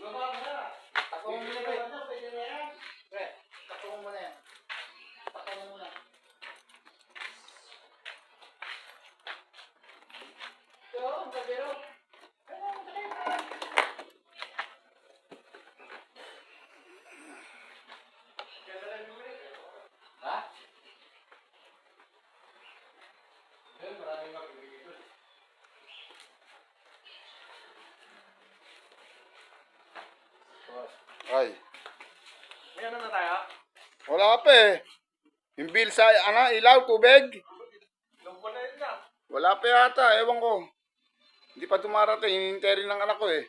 Takbo mo muna, pre. Pre, takbo mo muna yan. Takbo mo muna. Ito, ang kabiro. Ha? Maraming magbibigay doon. Ay, May ano na tayo? wala pa eh. Yung bill sa, ilaw, tubig? Yung pala yun na. Wala pa yata, ewan ko. Hindi pa dumarating, hinihintay rin ng anak ko eh.